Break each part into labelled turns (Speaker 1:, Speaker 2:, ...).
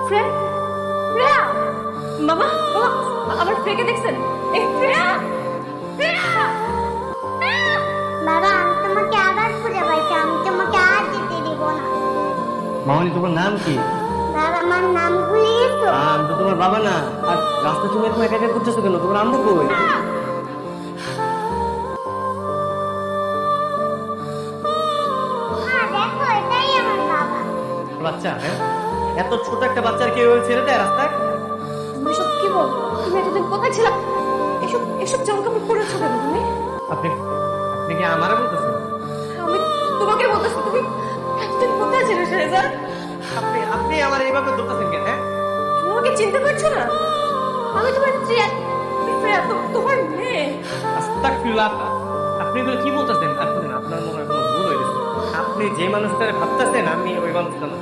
Speaker 1: Freya, Freya, বাবা, বাবা, আমার ফ্রেয়াকে দেখছেন? এই ফ্রেয়া, ফ্রেয়া, ফ্রেয়া।
Speaker 2: বাবা আমি তোমাকে আবার খুঁজে পাইছি, আমি তোমাকে আর যেতে দিব না।
Speaker 3: মামনি তোমার নাম কি?
Speaker 2: বাবা আমার নাম ভুলে গেছো?
Speaker 3: আমি তো তোমার বাবা না। আর রাস্তা তুমি এরকম একা একা করতেছো কেন? তোমার আম্মু কই?
Speaker 2: মা দেখো এটাই আমার বাবা।
Speaker 3: বাচ্চা, হ্যাঁ? এত ছোট একটা বাচ্চার কেউ ছেড়ে দেয় রাস্তায়?
Speaker 1: তুমি এসব কি বল? তুমি এতদিন কোথায় ছিলা? এসব এসব জামা কাপড় পরেছো কেন তুমি?
Speaker 3: আপনি আপনি কি আমারে বলতেছেন?
Speaker 1: আমি তোমাকে বলতেছি, তুমি এতদিন কোথায় ছিলে শেহজাদ?
Speaker 3: আপনি আপনি আমার এইভাবে ধরতেছেন কেন? হ্যাঁ,
Speaker 1: তুমি আমাকে চিনতে পারছো না? আমি তোমার ফ্রেয়া, ফ্রেয়া তোমার মেয়ে।
Speaker 3: আস্তাগফিরুল্লাহ। আপনি এগুলো কি বলতেছেন? আপনি আপনার মনে হয় কোনো ভুল হয়ে গেছে। আপনি যে মানুষটারে ভাবতেছেন আমি ওই মানুষটা না।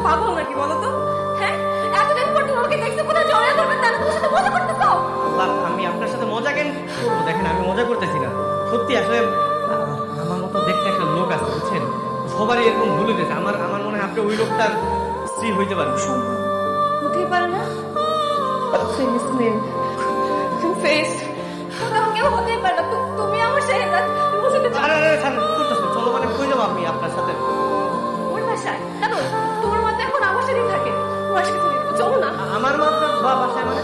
Speaker 1: পাগল নাকি বলো তো? হ্যাঁ, এতদিন পর তুমি আমাকে দেখতে কোথায় জড়িয়ে ধরবে, তাহলে তোমার সাথে মজা করতেছো?
Speaker 3: আল্লাহ, আমি আপনার সাথে মজা কেন করবো? দেখেন আমি মজা করতেছি না, সত্যি। আসলে আমার মতো দেখতে একটা লোক আছে, বুঝছেন? সবারই এরকম ভুল হইতেছে। আমার আমার মনে হয় আপনি ওই লোকটার স্ত্রী হইতে পারেন।
Speaker 1: সম্ভব হতেই পারে না। ফেস নেম, ফেস কোথাও কেউ হতেই পারে না। তুমি আমার শেহজাদ, তুমি ওর সাথে
Speaker 3: আরে আরে ছাড়েন, কি করতেছেন? চলো, মানে কই যাবো আমি আপনার সাথে?
Speaker 1: ওর বাসায় কেন? তোমার মা তো এখন আমার সাথেই থাকে, তোমার সাথে চলো না।
Speaker 3: আমার মা আপনার বাসায় মানে?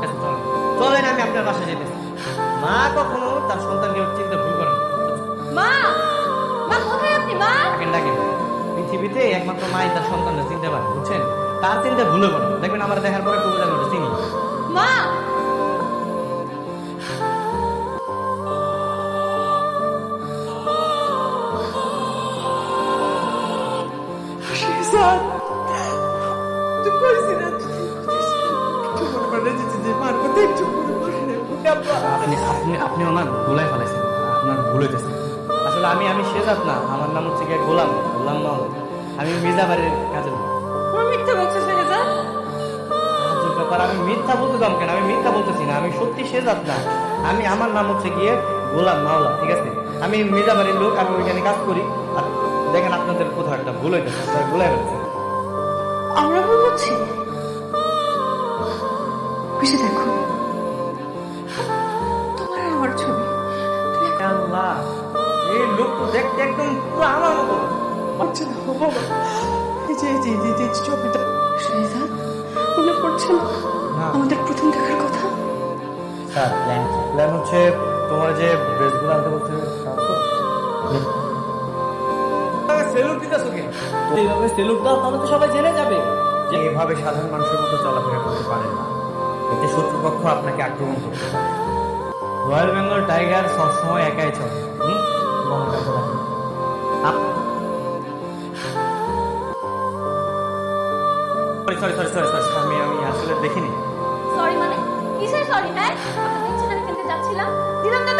Speaker 3: আচ্ছা, চলেন চলেন, আমি আপনার বাসায় যেতেছি। মা কখনো তার সন্তানকে চিনতে ভুল করেন না।
Speaker 1: মা, মা কোথায় আপনি মা?
Speaker 3: ডাকেন ডাকেন। পৃথিবীতে একমাত্র মাই তার সন্তানকে চিনতে পারে, বুঝছেন? তার চিনতে ভুলে করো, দেখবেন আমার দেখার পরে কবি জানো চিনি।
Speaker 1: মা,
Speaker 4: শেহজাদ, তুই পারছি না, একটু মনে করে যে মার কথা একটু মনে করে নে। আব্বা,
Speaker 3: আপনি আপনি আপনি ওনার গোলায় ফেলাইছেন, আপনার ভুল হইতেছে। আসলে আমি শেহজাদ না, আমার নাম হচ্ছে গিয়ে গোলাম, গোলাম মাওলা। আমি মির্জাবাড়ির কাজে লোক।
Speaker 1: তুমি মিথ্যা বলছো শেহজাদ।
Speaker 3: আজব ব্যাপার, আমি মিথ্যা বলতে দাম কেন? আমি মিথ্যা বলতেছি না, আমি সত্যি শেহজাদ না। আমার নাম হচ্ছে গিয়ে গোলাম মাওলা, ঠিক আছে? আমি মির্জাবাড়ির লোক, আমি ওইখানে কাজ করি। আর দেখেন আপনাদের কোথাও একটা ভুল হইতেছে, আপনারা গোলায় ফেলেছেন।
Speaker 1: আমরা ভুল করছি? বুঝে দেখো, তোমার আর আমার ছবি।
Speaker 3: আল্লাহ, এই লোক তো দেখতে একদম পুরো আমার মতো।
Speaker 4: পারছি না ও বাবা। এই যে ছবিটা,
Speaker 1: শেহজাদ, মনে পড়ছে না আমাদের প্রথম দেখার কথা?
Speaker 3: স্যার, প্ল্যান হচ্ছে তোমার যে ড্রেসগুলো আনতে বলছে সেলুট দিতেছো কেন? এইভাবে সেলুট দাও, তাহলে তো সবাই জেনে যাবে যে এভাবে সাধারণ মানুষের মতো চলাফেরা করতে পারেন না। এতে শত্রুপক্ষ আপনাকে আক্রমণ করতে পারে। রয়্যাল বেঙ্গল টাইগার সবসময় একাই চলে। সরি সরি সরি সরি, আমি আসলে দেখিনি।
Speaker 1: সরি মানে কিসের সরি? হ্যাঁ, আমরা দেখছি না, খেলতে যাচ্ছিলাম, দিলাম তো